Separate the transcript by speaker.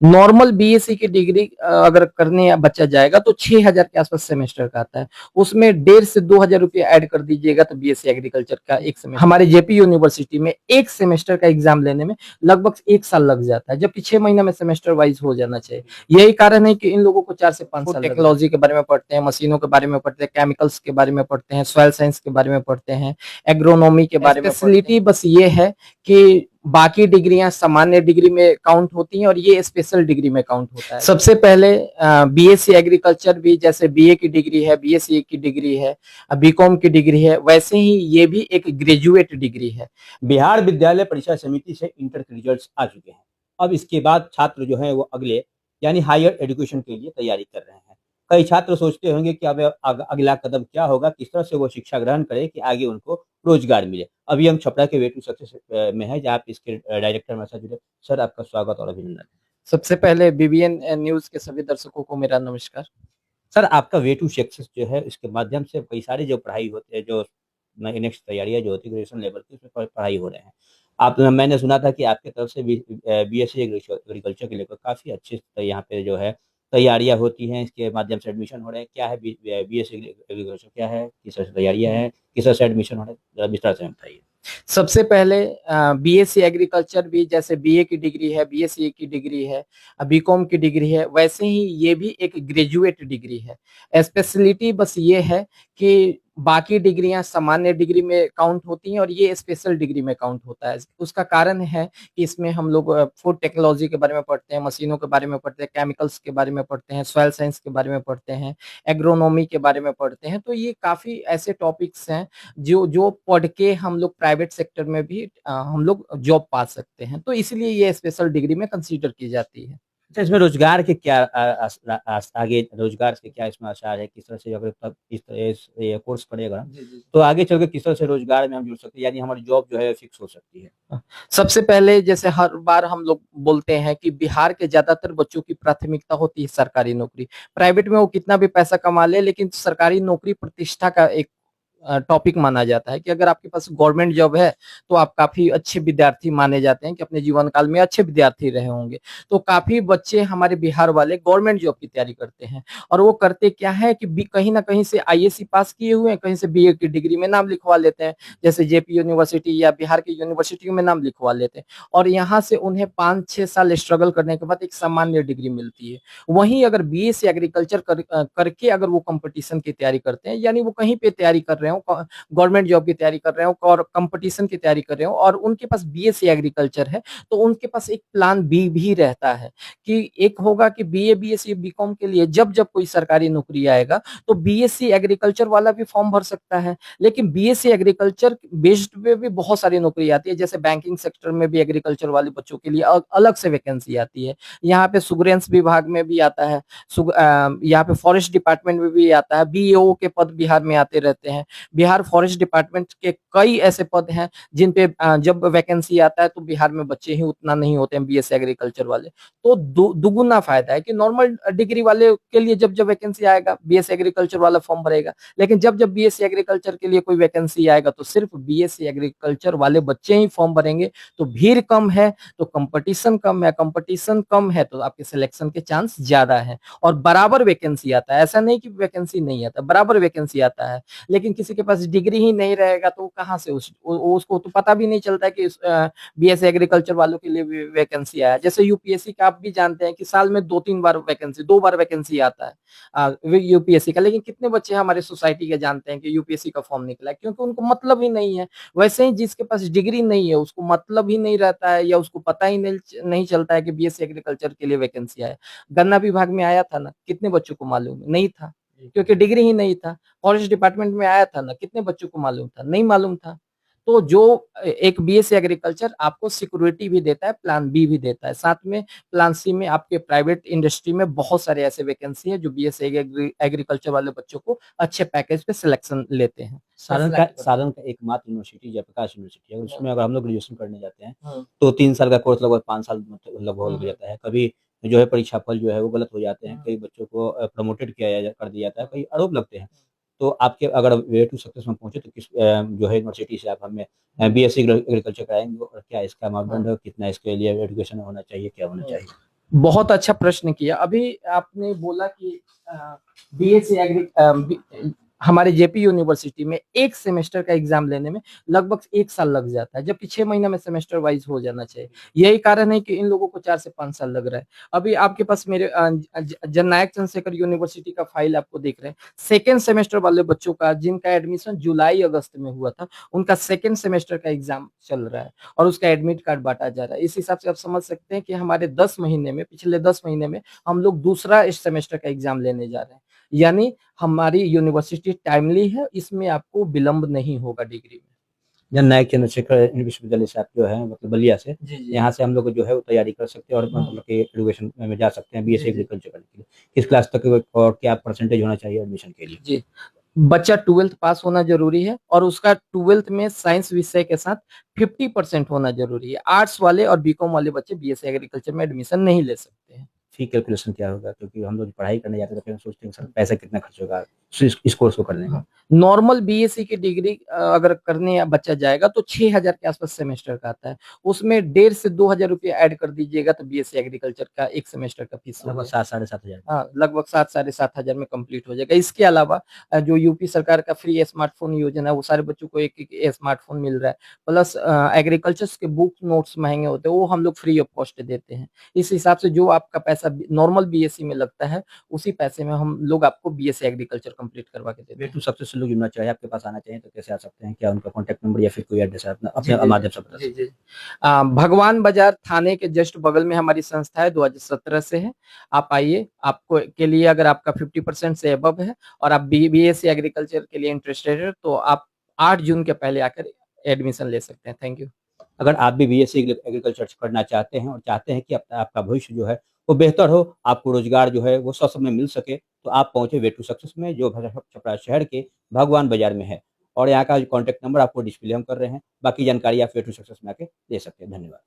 Speaker 1: Normal BSc की degree अगर करने बच्चा जाएगा तो 6,000 के आसपास सेमेस्टर का आता है। उसमें 1,500 से 2,000 रुपये ऐड कर दीजिएगा तो बीएससी एग्रीकल्चर का एक सेमेस्टर हमारे जेपी यूनिवर्सिटी में एक सेमेस्टर का एग्जाम लेने में लगभग 1 साल लग जाता है, जबकि 6 महीना में सेमेस्टर वाइज हो जाना चाहिए। यही कारण है कि इन लोगों को 4 से 5 साल टेक्नोलॉजी के बारे में पढ़ते हैं, मशीनों के बारे में पढ़ते हैं, केमिकल्स के बारे में पढ़ते हैं, सॉइल साइंस के बारे में पढ़ते हैं, एग्रोनॉमी के बारे में। फैसिलिटी बस ये है कि बाकी डिग्रियां सामान्य डिग्री में काउंट होती हैं और ये स्पेशल डिग्री में काउंट होता है। सबसे पहले बीएससी एग्रीकल्चर भी जैसे बीए की डिग्री है, बीएससी की डिग्री है, बीकॉम की डिग्री है, वैसे ही ये भी एक ग्रेजुएट डिग्री है।
Speaker 2: बिहार विद्यालय परीक्षा समिति से इंटर के रिजल्ट्स आ चुके हैं। अब इसके बाद छात्र जो है वो अगले यानी हायर एजुकेशन के लिए तैयारी कर रहे हैं। कई छात्र सोचते होंगे कि अब अगला कदम क्या होगा, किस तरह से वो शिक्षा ग्रहण करें कि आगे उनको रोजगार मिले। अभी हम छपरा के वे टू सक्सेस में है, जहाँ पे इसके डायरेक्टर हमारे साथ जुड़े। सर, आपका स्वागत और अभिनंदन।
Speaker 1: सबसे पहले बीबीएन न्यूज के सभी दर्शकों को मेरा नमस्कार।
Speaker 2: सर, आपका वे टू सक्सेस जो है, इसके माध्यम से कई सारी जो पढ़ाई होती है, जो नेक्स्ट तैयारियां जो होती है ग्रेजुएशन लेवल की, उसमें पढ़ाई हो रहे हैं। मैंने सुना था कि आपकी तरफ से बीएससी एग्रीकल्चर के लेकर काफ़ी अच्छे यहाँ पे जो है तैयारियां होती हैं, इसके माध्यम से एडमिशन हो रहे हैं। क्या है बीएससी एग्रीकल्चर, क्या है, किस तरह से तैयारियां हैं, किस तरह से एडमिशन हो रहे हैं, जरा विस्तार से बताइए।
Speaker 1: सबसे पहले बीएससी एग्रीकल्चर भी जैसे बीए की डिग्री है, बीएससी की डिग्री है, बीकॉम की डिग्री है, वैसे ही ये भी एक ग्रेजुएट डिग्री है। स्पेशलिटी बस ये है कि बाकी डिग्रियां सामान्य डिग्री में काउंट होती हैं और ये स्पेशल डिग्री में काउंट होता है। उसका कारण है कि इसमें हम लोग फूड टेक्नोलॉजी के बारे में पढ़ते हैं, मशीनों के बारे में पढ़ते हैं, केमिकल्स के बारे में पढ़ते हैं, सॉइल साइंस के बारे में पढ़ते हैं, एग्रोनॉमी के बारे में पढ़ते हैं। तो ये काफी ऐसे टॉपिक्स हैं जो जो पढ़ के हम लोग प्राइवेट सेक्टर में भी हम लोग जॉब पा सकते हैं, तो इसलिए ये स्पेशल डिग्री में कंसीडर की जाती है।
Speaker 2: अच्छा, इसमें रोजगार के क्या आगे रोजगार के क्या इसमें आसार है, किस तरह से अगर तब ये कोर्स करेगा तो आगे चल के किस तरह से रोजगार में हम जुड़ सकते हैं, यानी हमारी जॉब जो है फिक्स हो सकती है।
Speaker 1: सबसे पहले जैसे हर बार हम लोग बोलते हैं कि बिहार के ज्यादातर बच्चों की प्राथमिकता होती है सरकारी नौकरी। प्राइवेट में वो कितना भी पैसा कमा ले, लेकिन सरकारी नौकरी प्रतिष्ठा का एक टॉपिक माना जाता है कि अगर आपके पास गवर्नमेंट जॉब है तो आप काफी अच्छे विद्यार्थी माने जाते हैं कि अपने जीवन काल में अच्छे विद्यार्थी रहे होंगे। तो काफी बच्चे हमारे बिहार वाले गवर्नमेंट जॉब की तैयारी करते हैं और वो करते क्या है कि कहीं ना कहीं से आईएससी पास किए हुए हैं, कहीं से बीए की डिग्री में नाम लिखवा लेते हैं, जैसे जेपी यूनिवर्सिटी या बिहार की यूनिवर्सिटी में नाम लिखवा लेते हैं और यहाँ से उन्हें 5-6 साल स्ट्रगल करने के बाद एक सामान्य डिग्री मिलती है। वहीं अगर बीएससी एग्रीकल्चर करके अगर वो कंपटीशन की तैयारी करते हैं, यानी वो कहीं पे तैयारी कर रहे हो, गवर्नमेंट जॉब की तैयारी कर रहे हो और कंपटीशन की तैयारी कर रहे हो और उनके पास बीएससी एग्रीकल्चर है, तो उनके पास एक प्लान बी भी रहता है कि एक होगा कि बीए बीएससी बीकॉम के लिए जब जब कोई सरकारी नौकरी आएगा तो बीएससी एग्रीकल्चर वाला भी फॉर्म भर सकता है। लेकिन बीएससी एग्रीकल्चर बेस्ड पे भी बहुत सारी नौकरी आती है, जैसे बैंकिंग सेक्टर में भी एग्रीकल्चर वाले बच्चों के लिए अलग से वैकेंसी आती है। यहाँ पे सुग्रेंस विभाग में भी आता है, यहाँ पे फॉरेस्ट डिपार्टमेंट में भी आता है, बीएओ के पद बिहार में आते रहते हैं। बिहार फॉरेस्ट डिपार्टमेंट के कई ऐसे पद हैं जिन पे जब वैकेंसी आता है तो बिहार में बच्चे ही उतना नहीं होते हैं बीएससी एग्रीकल्चर वाले। तो दुगुना फायदा है कि नॉर्मल डिग्री वाले के लिए जब जब वैकेंसी आएगा बीएससी एग्रीकल्चर वाला फॉर्म भरेगा, लेकिन जब जब बीएससी एग्रीकल्चर के लिए कोई वैकेंसी आएगा तो सिर्फ बीएससी एग्रीकल्चर वाले बच्चे ही फॉर्म भरेंगे। तो भीड़ कम है तो कंपटीशन कम है, कंपटीशन कम है तो आपके सिलेक्शन के चांस ज्यादा है और बराबर वैकेंसी आता है। ऐसा नहीं कि वैकेंसी नहीं आता, बराबर वैकेंसी आता है। लेकिन किसी के पास डिग्री ही नहीं रहेगा तो कहाँ से उसको तो पता भी नहीं चलता है कि बीएससी एग्रीकल्चर वालों के लिए वैकेंसी आया। जैसे यूपीएससी का आप भी जानते हैं कि साल में 2-3 बार वैकेंसी, 2 बार वैकेंसी आता है यूपीएससी का, लेकिन कितने बच्चे हमारे सोसाइटी के जानते हैं कि यूपीएससी का फॉर्म निकला है, क्योंकि उनको मतलब ही नहीं है। वैसे ही जिसके पास डिग्री नहीं है उसको मतलब ही नहीं रहता है या उसको पता ही नहीं चलता है कि बीएससी एग्रीकल्चर के लिए वैकेंसी आया। गन्ना विभाग में आया था ना, कितने बच्चों को मालूम नहीं था क्योंकि डिग्री ही नहीं था। फॉरेस्ट डिपार्टमेंट में आया था ना, कितने बच्चों को मालूम था, नहीं मालूम था। तो जो एक बीएससी एग्रीकल्चर आपको सिक्योरिटी भी देता है, प्लान बी भी देता है, साथ में प्लान सी में आपके प्राइवेट इंडस्ट्री में बहुत सारे ऐसे वैकेंसी है जो बीएससी एग्रीकल्चर वाले बच्चों को अच्छे पैकेज पे सिलेक्शन लेते हैं।
Speaker 2: सारण का एकमात्र यूनिवर्सिटी जयप्रकाश यूनिवर्सिटी है, उसमें अगर हम लोग ग्रेजुएशन करने जाते हैं तो 3 साल का कोर्स लगभग 5 साल लगभग हो जाता है। कभी जो है परीक्षा फल जो है वो गलत हो जाते हैं, कई बच्चों को प्रमोटेड कर दिया जाता है, कई आरोप लगते हैं। तो आपके अगर वे टू सक्सेस में पहुंचे तो किस जो है यूनिवर्सिटी से आप हमें बीएससी एग्रीकल्चर कराएंगे, और क्या इसका मापदंड है, कितना इसके लिए एजुकेशन होना चाहिए, क्या होना चाहिए?
Speaker 1: बहुत अच्छा प्रश्न किया। अभी आपने बोला कि बीएससी एग्री हमारे जेपी यूनिवर्सिटी में एक सेमेस्टर का एग्जाम लेने में लगभग 1 साल लग जाता है, जबकि 6 महीना में सेमेस्टर वाइज हो जाना चाहिए। यही कारण है कि इन लोगों को 4 से 5 साल लग रहा है। अभी आपके पास मेरे जननायक चंद्रशेखर यूनिवर्सिटी का फाइल आपको दिख रहा है। सेकेंड सेमेस्टर वाले बच्चों का, जिनका एडमिशन जुलाई अगस्त में हुआ था, उनका सेकेंड सेमेस्टर का एग्जाम चल रहा है और उसका एडमिट कार्ड बांटा जा रहा है। इस हिसाब से आप समझ सकते हैं कि हमारे 10 महीने में, पिछले 10 महीने में हम लोग दूसरा इस सेमेस्टर का एग्जाम लेने जा रहे हैं। यानी हमारी यूनिवर्सिटी टाइमली है, इसमें आपको विलंब नहीं होगा डिग्री में।
Speaker 2: जननायक चंद्रशेखर विश्वविद्यालय से आप जो है मतलब बलिया से,
Speaker 1: जी जी
Speaker 2: यहाँ से हम लोग जो है वो तैयारी कर सकते हैं और मतलब कि एजुकेशन में जा सकते हैं बीएससी
Speaker 1: जी जी
Speaker 2: एग्रीकल्चर करने के लिए। किस क्लास तक और क्या परसेंटेज होना चाहिए एडमिशन के लिए?
Speaker 1: जी। बच्चा 12th पास होना जरूरी है और उसका 12th में साइंस विषय के साथ 50% होना जरूरी है। आर्ट्स वाले और बीकॉम वाले बच्चे बीएससी एग्रीकल्चर में एडमिशन नहीं ले सकते हैं।
Speaker 2: फी कैलकुलेशन क्या होगा, क्योंकि हम लोग पढ़ाई करने जाते हैं तो फिर हम सोचते हैं सर पैसा कितना खर्च होगा इस कोर्स को करने में।
Speaker 1: नॉर्मल बीएससी की डिग्री अगर करने या बच्चा जाएगा तो 6,000 के आसपास सेमेस्टर का आता है। उसमें 1,500 से 2,000 रुपये ऐड कर दीजिएगा तो बीएससी एग्रीकल्चर का एक सेमेस्टर का फीस हो
Speaker 2: लगभग
Speaker 1: जाएगा।
Speaker 2: 7-7,500।
Speaker 1: हाँ, लगभग 7 साढ़े 7 हजार में कंप्लीट हो जाएगा। इसके अलावा जो यूपी सरकार का फ्री स्मार्टफोन योजना है, वो सारे बच्चों को एक एक स्मार्टफोन मिल रहा है। प्लस एग्रीकल्चर के बुक नोट्स महंगे होते हैं, वो हम लोग फ्री ऑफ कॉस्ट देते हैं। इस हिसाब से जो आपका पैसा नॉर्मल बीएससी में लगता है, उसी पैसे में हम लोग आपको बीएससी एग्रीकल्चर कंप्लीट करवा के देते
Speaker 2: वे
Speaker 1: हैं।
Speaker 2: टू सक्सेस से लोग जुड़ना चाहे आपके पास आना चाहिए तो कैसे आ सकते हैं, क्या उनका कॉन्टैक्ट नंबर या फिर कोई एड्रेस है अपना
Speaker 1: जी
Speaker 2: अपने
Speaker 1: जी
Speaker 2: माध्यम से बता
Speaker 1: जी
Speaker 2: सकते
Speaker 1: जी। भगवान बाजार थाने के जस्ट बगल में हमारी संस्था है, 2017 से है। आप आइए, आपको के लिए अगर आपका 50% से अबव है और आप बीएससी एग्रीकल्चर के लिए इंटरेस्टेड है तो आप 8 जून के पहले आकर एडमिशन ले सकते हैं। Thank you.
Speaker 2: हैं? अगर आप भी बीएससी एग्रीकल्चर करना चाहते हैं और चाहते हैं कि आपका भविष्य जो है वो बेहतर हो, आपको रोजगार जो है वो ससमय मिल सके, तो आप पहुंचे वे टू सक्सेस में, जो छपरा शहर के भगवान बाजार में है। और यहाँ का कॉन्टैक्ट नंबर आपको डिस्प्ले हम कर रहे हैं। बाकी जानकारी आप वे टू सक्सेस में आके दे सकते हैं। धन्यवाद।